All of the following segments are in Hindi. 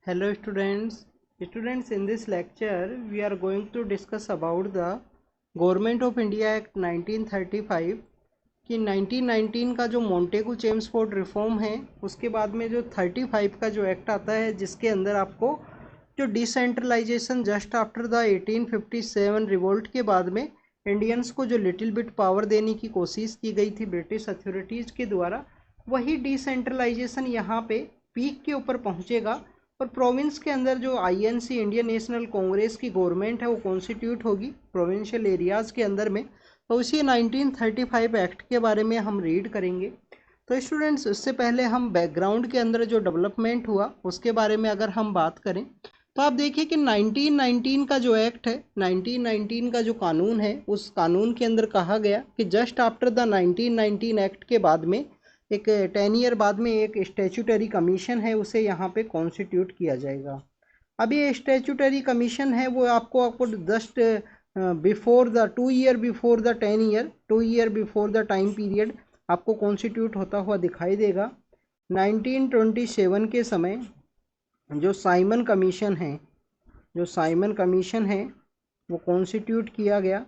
Hello students, in this lecture we are going to discuss about the Government of India Act 1935 कि 1919 का जो मोंटेगू चेम्सफोर्ड रिफॉर्म है उसके बाद में जो 35 का जो एक्ट आता है जिसके अंदर आपको जो decentralisation just after the 1857 revolt के बाद में इंडियंस को जो लिटिल बिट पावर देने की कोशिश की गई थी ब्रिटिश अथॉरिटीज़ के द्वारा, वही डिसेंट्रलाइजेशन यहाँ पे पीक के ऊपर पहुँचेगा और प्रोविंस के अंदर जो आईएनसी इंडियन नेशनल कांग्रेस की गवर्नमेंट है वो कॉन्स्टिट्यूट होगी प्रोविंशियल एरियाज़ के अंदर में। तो उसी 1935 एक्ट के बारे में हम रीड करेंगे। तो स्टूडेंट्स, उससे पहले हम बैकग्राउंड के अंदर जो डेवलपमेंट हुआ उसके बारे में अगर हम बात करें तो आप देखिए कि 1919 का जो एक्ट है, 1919 का जो कानून है, उस कानून के अंदर कहा गया कि जस्ट आफ्टर द 1919 एक्ट के बाद में एक 10 ईयर बाद में एक स्टैट्यूटरी कमीशन है उसे यहाँ पे कॉन्स्टिट्यूट किया जाएगा। अब ये स्टैट्यूटरी कमीशन है वो आपको just before the 2 year before the 10 year 2 year before the time period आपको कॉन्स्टिट्यूट होता हुआ दिखाई देगा। 1927 के समय जो साइमन कमीशन है वो कॉन्स्टिट्यूट किया गया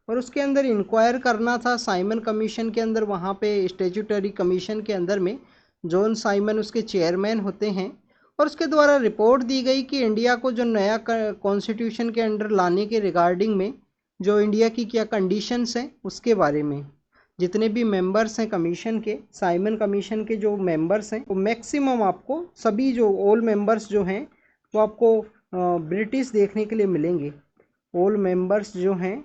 और उसके अंदर इंक्वायर करना था। साइमन कमीशन के अंदर वहाँ पे स्टैट्यूटरी कमीशन के अंदर में जॉन साइमन उसके चेयरमैन होते हैं और उसके द्वारा रिपोर्ट दी गई कि इंडिया को जो नया कॉन्स्टिट्यूशन के अंडर लाने के रिगार्डिंग में जो इंडिया की क्या कंडीशंस हैं उसके बारे में। जितने भी मेंबर्स हैं कमीशन के, साइमन कमीशन के जो मेंबर्स हैं वो मैक्सिमम आपको सभी जो ऑल मेंबर्स जो हैं वो आपको ब्रिटिश देखने के लिए मिलेंगे। ऑल मेंबर्स जो हैं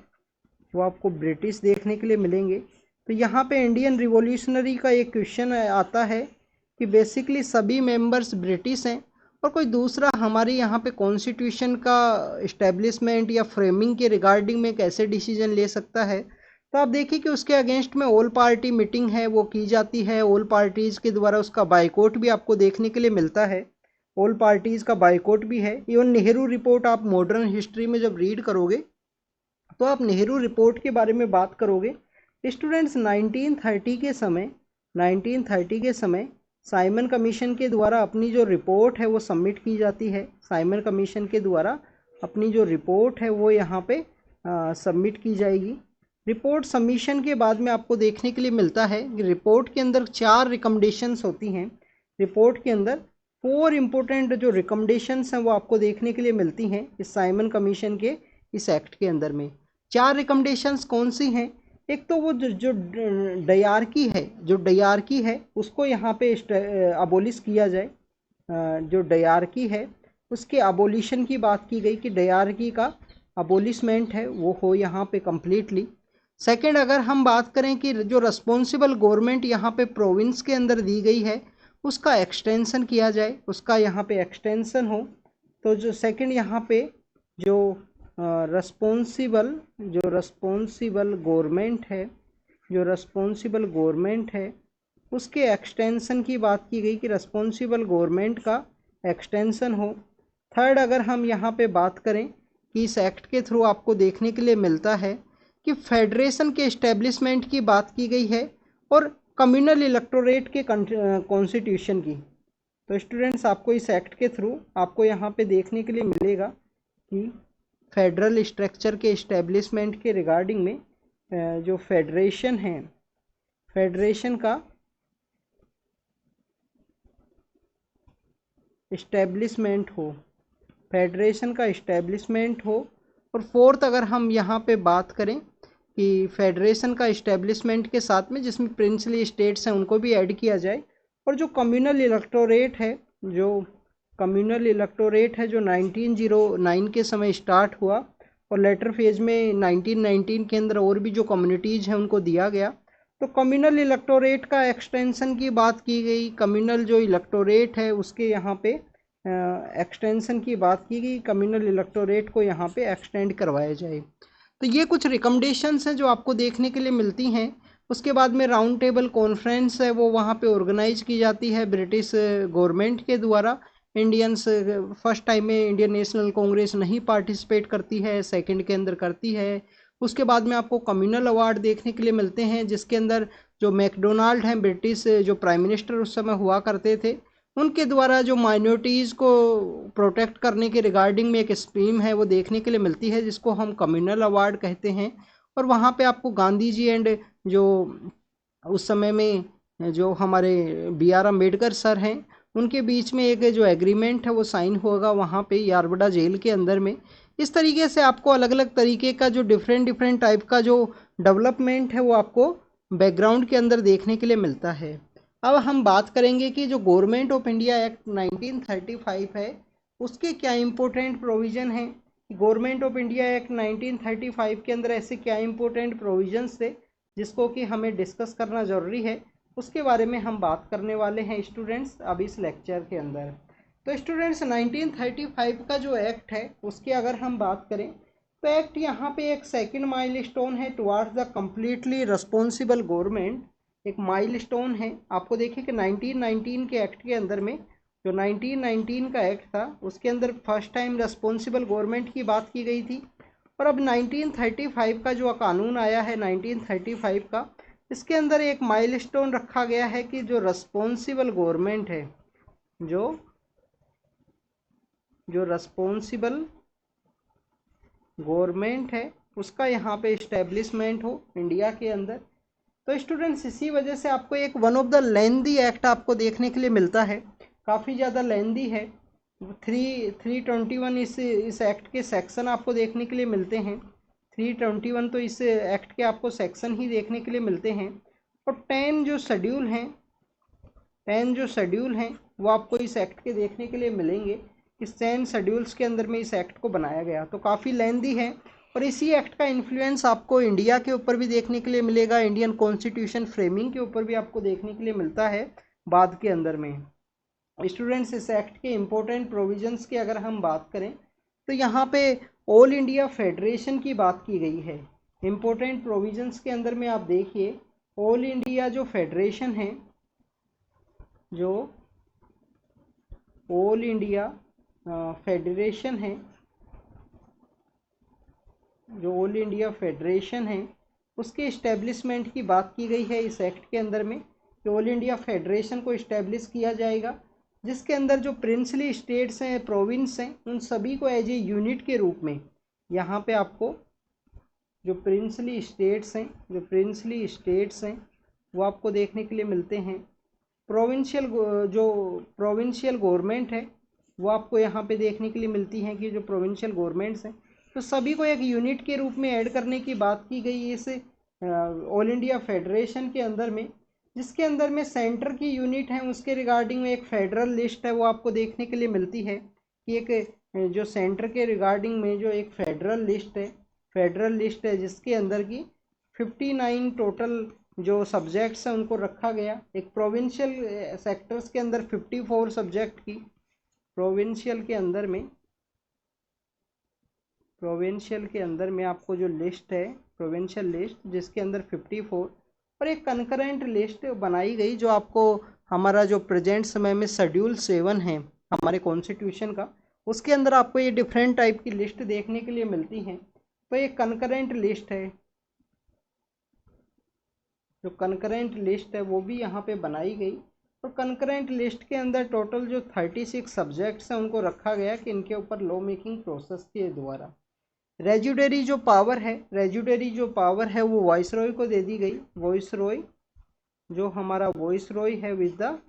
वो आपको ब्रिटिश देखने के लिए मिलेंगे। तो यहाँ पे इंडियन रिवॉल्यूशनरी का एक क्वेश्चन आता है कि बेसिकली सभी मेंबर्स ब्रिटिश हैं और कोई दूसरा हमारे यहाँ पे कॉन्स्टिट्यूशन का इस्टेब्लिशमेंट या फ्रेमिंग के रिगार्डिंग में कैसे डिसीजन ले सकता है। तो आप देखिए कि उसके अगेंस्ट में ऑल पार्टी मीटिंग है वो की जाती है। ऑल पार्टीज़ के द्वारा उसका बाइकआउट भी आपको देखने के लिए मिलता है। ऑल पार्टीज़ का बाइकआउट भी है। इवन नेहरू रिपोर्ट आप मॉडर्न हिस्ट्री में जब रीड करोगे तो आप नेहरू रिपोर्ट के बारे में बात करोगे। स्टूडेंट्स, 1930 के समय साइमन कमीशन के द्वारा अपनी जो रिपोर्ट है वो सबमिट की जाती है। साइमन कमीशन के द्वारा अपनी जो रिपोर्ट है वो यहाँ पे सबमिट की जाएगी। रिपोर्ट सबमिशन के बाद में आपको देखने के लिए मिलता है कि रिपोर्ट के अंदर 4 रिकमेंडेशंस होती हैं। रिपोर्ट के अंदर 4 इम्पोर्टेंट जो रिकमेंडेशंस हैं वो आपको देखने के लिए मिलती हैं इस साइमन कमीशन के इस एक्ट के अंदर में। 4 रिकमेंडेशंस कौन सी हैं? एक तो वो जो डायरकी है उसको यहाँ पे अबोलिश किया जाए। जो डायरकी है उसके अबोलिशन की बात की गई कि डायरकी का अबोलिशमेंट है वो हो यहाँ पे कम्प्लीटली। सेकंड, अगर हम बात करें कि जो रिस्पॉन्सिबल गवर्नमेंट यहाँ पे प्रोविंस के अंदर दी गई है उसका एक्सटेंशन किया जाए, उसका यहाँ पे एक्सटेंशन हो। तो जो सेकंड यहाँ पे जो रिस्पॉन्सिबल गवर्नमेंट है उसके एक्सटेंशन की बात की गई कि रिस्पॉन्सिबल गवर्नमेंट का एक्सटेंशन हो। थर्ड, अगर हम यहाँ पे बात करें कि इस एक्ट के थ्रू आपको देखने के लिए मिलता है कि फेडरेशन के इस्टेब्लिशमेंट की बात की गई है और कम्युनल इलेक्टोरेट के कॉन्स्टिट्यूशन की। तो स्टूडेंट्स, आपको इस एक्ट के थ्रू आपको यहाँ पे देखने के लिए मिलेगा कि फेडरल स्ट्रक्चर के इस्टेब्लिशमेंट के रिगार्डिंग में जो फेडरेशन है, फेडरेशन का इस्टेब्लिशमेंट हो। और फोर्थ, अगर हम यहाँ पे बात करें कि फेडरेशन का इस्टेब्लिशमेंट के साथ में जिसमें प्रिंसली स्टेट्स हैं उनको भी ऐड किया जाए। और जो कम्युनल इलेक्टोरेट है जो 1909 के समय स्टार्ट हुआ और लेटर फेज में 1919 के अंदर और भी जो कम्युनिटीज़ हैं उनको दिया गया। तो कम्युनल इलेक्टोरेट का एक्सटेंशन की बात की गई। कम्युनल जो इलेक्टोरेट है उसके यहाँ पे एक्सटेंशन की बात की गई। कम्युनल इलेक्टोरेट को यहाँ पे एक्सटेंड करवाया जाए। तो ये कुछ रिकमेंडेशंस हैं जो आपको देखने के लिए मिलती हैं। उसके बाद में राउंड टेबल कॉन्फ्रेंस है वो वहाँ पे ऑर्गेनाइज की जाती है ब्रिटिश गवर्नमेंट के द्वारा। इंडियंस फर्स्ट टाइम में इंडियन नेशनल कांग्रेस नहीं पार्टिसिपेट करती है, सेकंड के अंदर करती है। उसके बाद में आपको कम्युनल अवार्ड देखने के लिए मिलते हैं जिसके अंदर जो मैकडोनाल्ड हैं ब्रिटिश जो प्राइम मिनिस्टर उस समय हुआ करते थे उनके द्वारा जो माइनॉरिटीज़ को प्रोटेक्ट करने के रिगार्डिंग में एक स्कीम है वो देखने के लिए मिलती है, जिसको हम कम्युनल अवार्ड कहते हैं। और वहाँ पे आपको गांधी जी एंड जो उस समय में जो हमारे B.R. अम्बेडकर सर हैं, उनके बीच में एक जो एग्रीमेंट है वो साइन होगा वहाँ पे यारबड़ा जेल के अंदर में। इस तरीके से आपको अलग अलग तरीके का जो डिफरेंट डिफरेंट टाइप का जो डेवलपमेंट है वो आपको बैकग्राउंड के अंदर देखने के लिए मिलता है। अब हम बात करेंगे कि जो गवर्नमेंट ऑफ इंडिया एक्ट 1935 है उसके क्या इम्पोर्टेंट प्रोविज़न हैं। गवर्नमेंट ऑफ इंडिया एक्ट 1935 के अंदर ऐसे क्या इम्पोर्टेंट प्रोविजंस थे जिसको कि हमें डिस्कस करना ज़रूरी है, उसके बारे में हम बात करने वाले हैं स्टूडेंट्स अब इस लेक्चर के अंदर। तो स्टूडेंट्स 1935 का जो एक्ट है उसकी अगर हम बात करें तो एक्ट यहाँ पे एक सेकंड माइलस्टोन है towards the completely responsible government. एक माइलस्टोन है। आपको देखिए कि 1919 के एक्ट के अंदर में जो 1919 का एक्ट था उसके अंदर फर्स्ट टाइम रिस्पॉन्सिबल गवर्नमेंट की बात की गई थी। और अब 1935 का जो कानून आया है 1935 का, इसके अंदर एक माइलस्टोन रखा गया है कि जो रिस्पॉन्सिबल गवर्नमेंट है, जो रिस्पॉन्सिबल गवर्नमेंट है उसका यहाँ पे इस्टेब्लिशमेंट हो इंडिया के अंदर। तो स्टूडेंट्स इसी वजह से आपको एक one of the lengthy act आपको देखने के लिए मिलता है, काफ़ी ज़्यादा लेंदी है। 321 इस एक्ट के सेक्शन आपको देखने के लिए मिलते हैं। 321 तो इस एक्ट के आपको सेक्शन ही देखने के लिए मिलते हैं। और 10 जो शेड्यूल हैं वो आपको इस एक्ट के देखने के लिए मिलेंगे। इस 10 शेड्यूल्स के अंदर में इस एक्ट को बनाया गया, तो काफ़ी लेंदी है। और इसी एक्ट का इन्फ्लुएंस आपको इंडिया के ऊपर भी देखने के लिए मिलेगा, इंडियन कॉन्स्टिट्यूशन फ्रेमिंग के ऊपर भी आपको देखने के लिए मिलता है बाद के अंदर में। स्टूडेंट्स इस एक्ट के इम्पोर्टेंट प्रोविजंस की अगर हम बात करें तो यहाँ पे ऑल इंडिया फेडरेशन की बात की गई है। इम्पोर्टेंट प्रोविजंस के अंदर में आप देखिए ऑल इंडिया जो फेडरेशन है, जो ऑल इंडिया फेडरेशन है, जो ऑल इंडिया फेडरेशन है उसके इस्टेब्लिशमेंट की बात की गई है इस एक्ट के अंदर में कि ऑल इंडिया फेडरेशन को इस्टेब्लिश किया जाएगा, जिसके अंदर जो प्रिंसली स्टेट्स हैं, प्रोविंस हैं, उन सभी को एज ए यूनिट के रूप में यहाँ पे आपको जो प्रिंसली स्टेट्स हैं वो आपको देखने के लिए मिलते हैं। प्रोविंशियल गवर्नमेंट है वो आपको यहाँ पे देखने के लिए मिलती हैं कि जो प्रोविंशियल गवर्नमेंट्स हैं, तो सभी को एक यूनिट के रूप में ऐड करने की बात की गई इस ऑल इंडिया फेडरेशन के अंदर में, जिसके अंदर में सेंटर की यूनिट है उसके रिगार्डिंग में एक फेडरल लिस्ट है वो आपको देखने के लिए मिलती है कि एक जो सेंटर के रिगार्डिंग में जो एक फेडरल लिस्ट है जिसके अंदर की 59 टोटल जो सब्जेक्ट्स हैं उनको रखा गया। एक प्रोविंशियल सेक्टर्स के अंदर 54 सब्जेक्ट की प्रोविंशियल के अंदर में आपको जो लिस्ट है प्रोविंशियल लिस्ट जिसके अंदर 54 और एक कंकरेंट लिस्ट बनाई गई जो आपको हमारा जो प्रेजेंट समय में शेड्यूल 7 है हमारे कॉन्स्टिट्यूशन का, उसके अंदर आपको ये डिफरेंट टाइप की लिस्ट देखने के लिए मिलती हैं। तो ये कंकरेंट लिस्ट है, जो कंकरेंट लिस्ट है वो भी यहाँ पे बनाई गई। और कंकरेंट लिस्ट के अंदर टोटल जो 36 सब्जेक्ट्स हैं उनको रखा गया कि इनके ऊपर लॉ मेकिंग प्रोसेस के द्वारा रेजुडरी जो पावर है वो वॉइसरॉय को दे दी गई। वॉइसरॉय जो हमारा वॉइसरॉय है विद द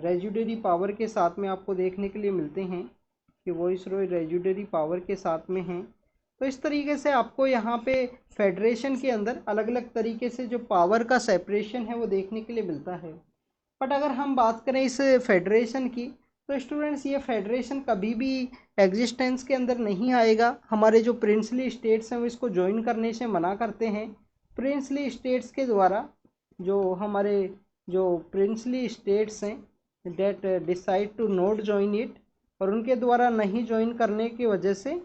रेजुडरी पावर के साथ में आपको देखने के लिए मिलते हैं कि वॉइसरॉय रेजुडरी पावर के साथ में हैं। तो इस तरीके से आपको यहाँ पे फेडरेशन के अंदर अलग अलग तरीके से जो पावर का सेपरेशन है वो देखने के लिए मिलता है। बट अगर हम बात करें इस फेडरेशन की तो स्टूडेंट्स ये फेडरेशन कभी भी एग्जिस्टेंस के अंदर नहीं आएगा। हमारे जो प्रिंसली स्टेट्स हैं वो इसको ज्वाइन करने से मना करते हैं। प्रिंसली स्टेट्स के द्वारा जो हमारे जो प्रिंसली स्टेट्स हैं that decide to not join it, और उनके द्वारा नहीं ज्वाइन करने की वजह से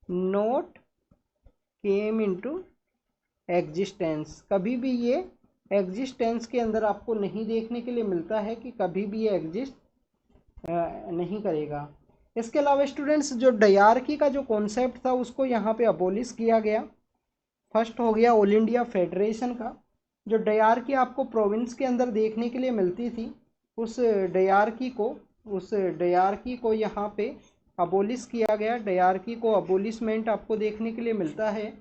नॉट केम इनटू एग्जिस्टेंस, कभी भी ये एग्जिस्टेंस के अंदर आपको नहीं देखने के लिए मिलता है कि कभी भी ये एग्जिस्ट नहीं करेगा। इसके अलावा स्टूडेंट्स जो डायरकी का जो कॉन्सेप्ट था उसको यहाँ पे अबोलिश किया गया। फर्स्ट हो गया ऑल इंडिया फेडरेशन का। जो डायरकी आपको प्रोविंस के अंदर देखने के लिए मिलती थी उस डायरार्की को यहाँ पे अबोलिश किया गया। डायरार्की को अबोलिशमेंट आपको देखने के लिए मिलता है।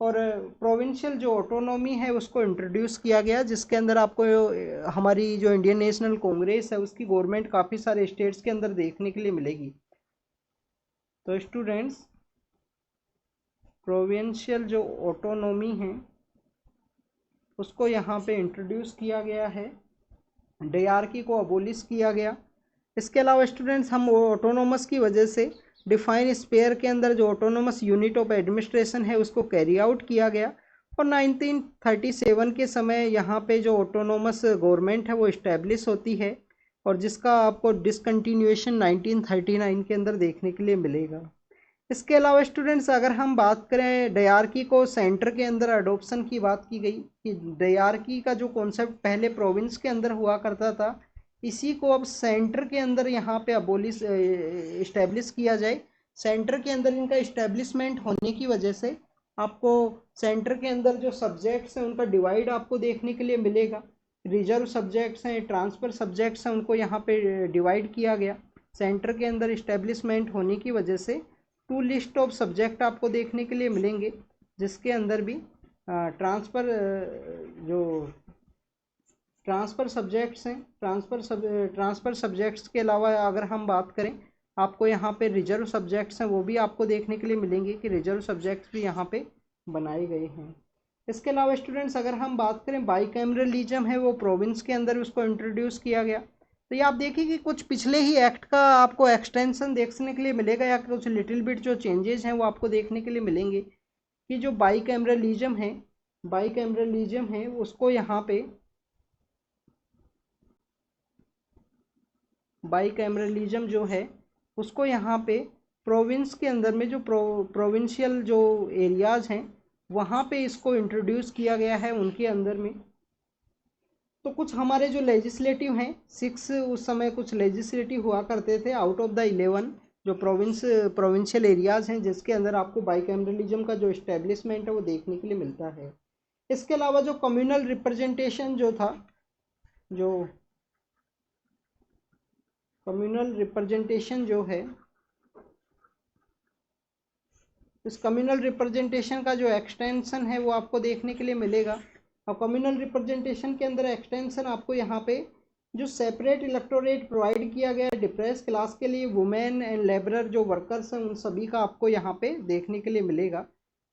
और प्रोविंशियल जो ऑटोनॉमी है उसको इंट्रोड्यूस किया गया, जिसके अंदर आपको हमारी जो इंडियन नेशनल कांग्रेस है उसकी गवर्नमेंट काफ़ी सारे स्टेट्स के अंदर देखने के लिए मिलेगी। तो स्टूडेंट्स, प्रोविंशियल जो ऑटोनॉमी है उसको यहाँ पे इंट्रोड्यूस किया गया है, डायरार्की को अबोलिश किया गया। इसके अलावा स्टूडेंट्स, हम ऑटोनोमस की वजह से डिफाइन स्पेयर के अंदर जो ऑटोनोमस यूनिट ऑफ एडमिनिस्ट्रेशन है उसको कैरी आउट किया गया। और 1937 के समय यहाँ पे जो ऑटोनोमस गवर्नमेंट है वो इस्टेब्लिश होती है, और जिसका आपको डिसकंटिन्यूएशन 1939 के अंदर देखने के लिए मिलेगा। इसके अलावा स्टूडेंट्स, अगर हम बात करें डायरार्की को सेंटर के अंदर अडोप्शन की बात की गई कि डायरार्की का जो कॉन्सेप्ट पहले प्रोविंस के अंदर हुआ करता था, इसी को अब सेंटर के अंदर यहाँ पे अबोलिश इस्टेब्लिश किया जाए। सेंटर के अंदर इनका इस्टेब्लिशमेंट होने की वजह से आपको सेंटर के अंदर जो सब्जेक्ट्स हैं उनका डिवाइड आपको देखने के लिए मिलेगा। रिजर्व सब्जेक्ट्स हैं, ट्रांसफ़र सब्जेक्ट्स हैं, उनको यहाँ पे डिवाइड किया गया। सेंटर के अंदर इस्टेब्लिशमेंट होने की वजह से 2 लिस्ट ऑफ सब्जेक्ट आपको देखने के लिए मिलेंगे, जिसके अंदर भी ट्रांसफ़र सब्जेक्ट्स हैं। ट्रांसफ़र सब्जेक्ट्स के अलावा अगर हम बात करें, आपको यहाँ पे रिजर्व सब्जेक्ट्स हैं वो भी आपको देखने के लिए मिलेंगे कि रिजर्व सब्जेक्ट्स भी यहाँ पे बनाए गए हैं। इसके अलावा स्टूडेंट्स, अगर हम बात करें बाइकैमरलिज्म है वो प्रोविंस के अंदर उसको इंट्रोड्यूस किया गया। तो ये आप देखिए कि कुछ पिछले ही एक्ट का आपको एक्सटेंशन देखने के लिए मिलेगा, या कुछ लिटिल बिट जो चेंजेस हैं वो आपको देखने के लिए मिलेंगे कि जो बाइकैमरलिज्म है उसको यहाँ पे बाइकैमरलिज्म जो है उसको यहाँ पे प्रोविंस के अंदर में जो प्रोविंशियल जो एरियाज़ हैं वहाँ पे इसको इंट्रोड्यूस किया गया है उनके अंदर में। तो कुछ हमारे जो लेजिस्लेटिव हैं 6 उस समय कुछ लेजिस्लेटिव हुआ करते थे आउट ऑफ द 11 जो प्रोविंशियल एरियाज़ हैं, जिसके अंदर आपको बाइकैमरलिज्म का जो इस्टेब्लिशमेंट है वो देखने के लिए मिलता है। इसके अलावा जो कम्युनल रिप्रेजेंटेशन जो था, जो कम्युनल रिप्रेजेंटेशन जो है, इस कम्युनल रिप्रेजेंटेशन का जो एक्सटेंशन है वो आपको देखने के लिए मिलेगा। और कम्युनल रिप्रेजेंटेशन के अंदर एक्सटेंशन आपको यहाँ पे जो सेपरेट इलेक्टोरेट प्रोवाइड किया गया है डिप्रेस क्लास के लिए, वुमेन एंड लेबरर जो वर्कर्स हैं उन सभी का आपको यहाँ पे देखने के लिए मिलेगा।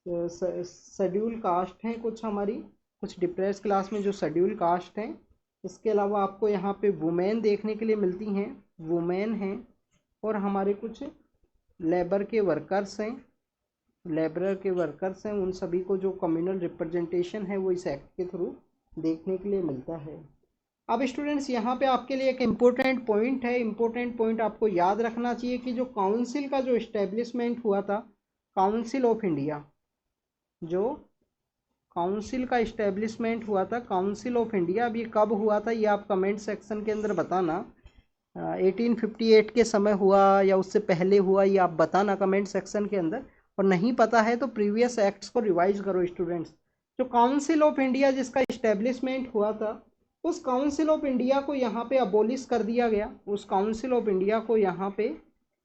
शेड्यूल कास्ट हैं कुछ हमारी, कुछ डिप्रेस क्लास में जो शेड्यूल कास्ट हैं। इसके अलावा आपको यहाँ पे वुमेन देखने के लिए मिलती हैं, वुमेन हैं, और हमारे कुछ लेबर के वर्कर्स हैं, लेबरर के वर्कर्स हैं। उन सभी को जो कम्युनल रिप्रेजेंटेशन है वो इस एक्ट के थ्रू देखने के लिए मिलता है। अब स्टूडेंट्स, यहाँ पे आपके लिए एक इम्पोर्टेंट पॉइंट है, इम्पोर्टेंट पॉइंट आपको याद रखना चाहिए कि जो काउंसिल का जो इस्टेब्लिशमेंट हुआ था, काउंसिल ऑफ इंडिया, जो काउंसिल का इस्टेब्लिशमेंट हुआ था, काउंसिल ऑफ इंडिया, अब ये कब हुआ था ये आप कमेंट सेक्शन के अंदर बताना। 1858 के समय हुआ या उससे पहले हुआ, ये आप बताना कमेंट सेक्शन के अंदर। और नहीं पता है तो प्रीवियस एक्ट्स को रिवाइज करो स्टूडेंट्स। जो काउंसिल ऑफ इंडिया जिसका इस्टेब्लिशमेंट हुआ था, उस काउंसिल ऑफ इंडिया को यहाँ पे अबोलिश कर दिया गया, उस काउंसिल ऑफ इंडिया को यहाँ पे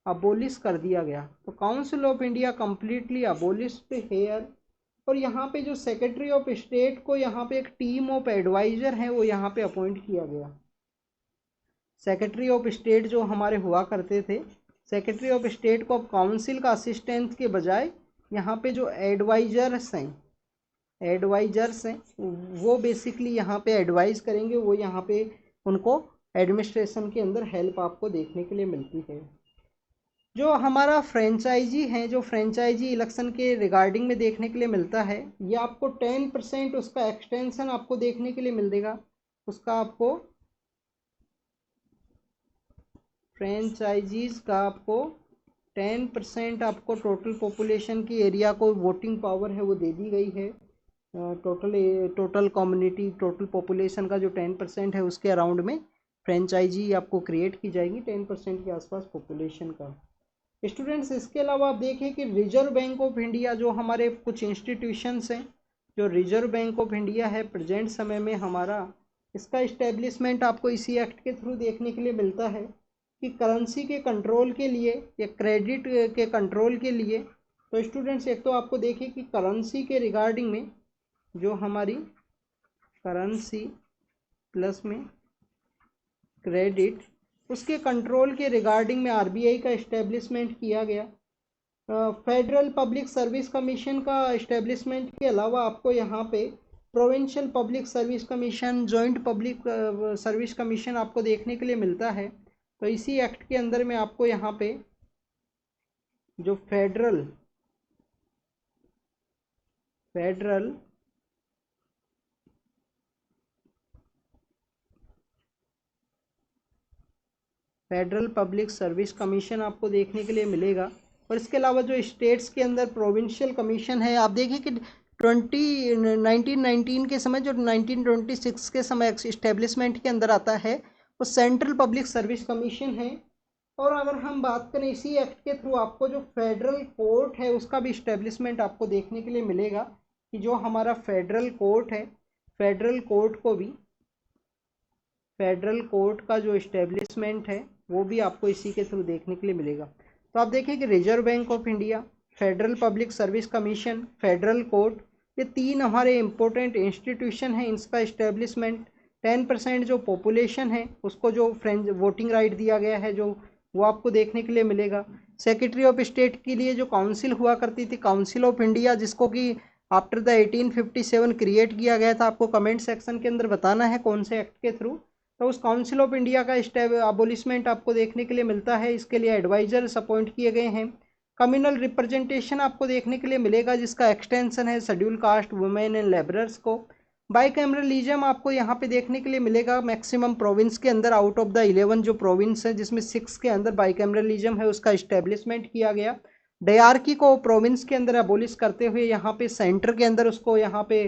अबोलिश कर दिया गया। तो council of India completely abolished here. और यहाँ पे जो सेक्रेटरी ऑफ स्टेट को यहाँ पे एक टीम ऑफ एडवाइजर हैं वो यहाँ पे अपॉइंट किया गया। सेक्रेटरी ऑफ स्टेट जो हमारे हुआ करते थे, सेक्रेटरी ऑफ स्टेट को अब काउंसिल का असिस्टेंट के बजाय यहाँ पे जो एडवाइजर्स हैं वो बेसिकली यहाँ पे एडवाइज करेंगे, वो यहाँ पे उनको एडमिनिस्ट्रेशन के अंदर हेल्प आपको देखने के लिए मिलती है। जो हमारा फ्रेंचाइजी है, जो फ्रेंचाइजी इलेक्शन के रिगार्डिंग में देखने के लिए मिलता है, ये आपको 10% उसका एक्सटेंशन आपको देखने के लिए मिलेगा। उसका आपको फ्रेंचाइजीज का आपको 10% आपको टोटल पॉपुलेशन की एरिया को वोटिंग पावर है वो दे दी गई है। टोटल कम्युनिटी, टोटल पॉपुलेशन का जो 10% है उसके अराउंड में फ्रेंचाइजी आपको क्रिएट की जाएगी, 10% के आसपास पॉपुलेशन का। स्टूडेंट्स, इसके अलावा आप देखें कि रिजर्व बैंक ऑफ इंडिया जो हमारे कुछ इंस्टीट्यूशंस हैं, जो रिजर्व बैंक ऑफ इंडिया है प्रेजेंट समय में हमारा इसका इस्टेब्लिशमेंट आपको इसी एक्ट के थ्रू देखने के लिए मिलता है कि करेंसी के कंट्रोल के लिए या क्रेडिट के कंट्रोल के लिए। तो स्टूडेंट्स एक तो आपको देखिए कि करेंसी के रिगार्डिंग में जो हमारी करेंसी प्लस में क्रेडिट, उसके कंट्रोल के रिगार्डिंग में आरबीआई का इस्टेब्लिशमेंट किया गया। फेडरल पब्लिक सर्विस कमीशन का इस्टेब्लिशमेंट के अलावा आपको यहाँ पे provincial public service commission, joint public service commission आपको देखने के लिए मिलता है। तो इसी एक्ट के अंदर में आपको यहाँ पे जो फेडरल पब्लिक सर्विस कमीशन आपको देखने के लिए मिलेगा। और इसके अलावा जो स्टेट्स के अंदर प्रोविंशियल कमीशन है, आप देखिए कि 1919 के समय, जो 1926 के समय इस्टेब्लिशमेंट के अंदर आता है, वो सेंट्रल पब्लिक सर्विस कमीशन है। और अगर हम बात करें इसी एक्ट के थ्रू आपको जो फेडरल कोर्ट है उसका भी इस्टेब्लिशमेंट आपको देखने के लिए मिलेगा कि जो हमारा फेडरल कोर्ट है, फेडरल कोर्ट का जो इस्टेब्लिशमेंट है वो भी आपको इसी के थ्रू देखने के लिए मिलेगा। तो आप देखिए कि reserve bank of India, federal public service commission, federal court, ये तीन हमारे इम्पोर्टेंट इंस्टीट्यूशन हैं। इसका इस्टेब्लिशमेंट 10% जो पॉपुलेशन है उसको जो फ्रेंच वोटिंग राइट दिया गया है जो, वो आपको देखने के लिए मिलेगा। सेक्रेटरी ऑफ स्टेट के लिए जो काउंसिल हुआ करती थी, काउंसिल ऑफ इंडिया, जिसको कि आफ्टर द 1857 क्रिएट किया गया था, आपको कमेंट सेक्शन के अंदर बताना है कौन से एक्ट के थ्रू। तो उस काउंसिल ऑफ इंडिया का अबोलिशमेंट आपको देखने के लिए मिलता है। इसके लिए एडवाइजर्स अपॉइंट किए गए हैं। कम्युनल रिप्रेजेंटेशन आपको देखने के लिए मिलेगा जिसका एक्सटेंशन है schedule caste, women and labourers को। बाइकैमरलिज्म आपको यहाँ पे देखने के लिए मिलेगा मैक्सिमम प्रोविंस के अंदर। आउट ऑफ द 11 जो प्रोविंस है जिसमें 6 के अंदर बाइकैमरलिज्म है, उसका इस्टेब्लिशमेंट किया गया। डायरकी को प्रोविंस के अंदर एबोलिश करते हुए यहाँ पे सेंटर के अंदर उसको यहाँ पे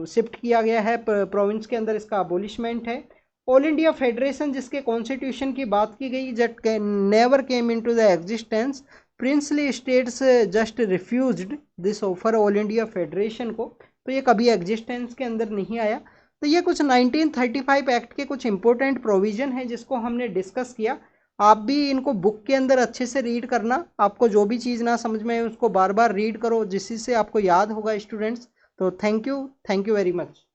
शिफ्ट किया गया है। प्रोविंस के अंदर इसका अबोलिशमेंट है। ऑल इंडिया फेडरेशन जिसके कॉन्स्टिट्यूशन की बात की गई, that never came into the existence, princely states just refused this offer all India federation को, तो ये कभी एग्जिस्टेंस के अंदर नहीं आया। तो ये कुछ 1935 एक्ट के कुछ इंपॉर्टेंट प्रोविजन है जिसको हमने डिस्कस किया। आप भी इनको बुक के अंदर अच्छे से रीड करना, आपको जो भी चीज़ ना समझ में आए उसको बार बार रीड करो जिससे आपको याद होगा स्टूडेंट्स। तो थैंक यू वेरी मच।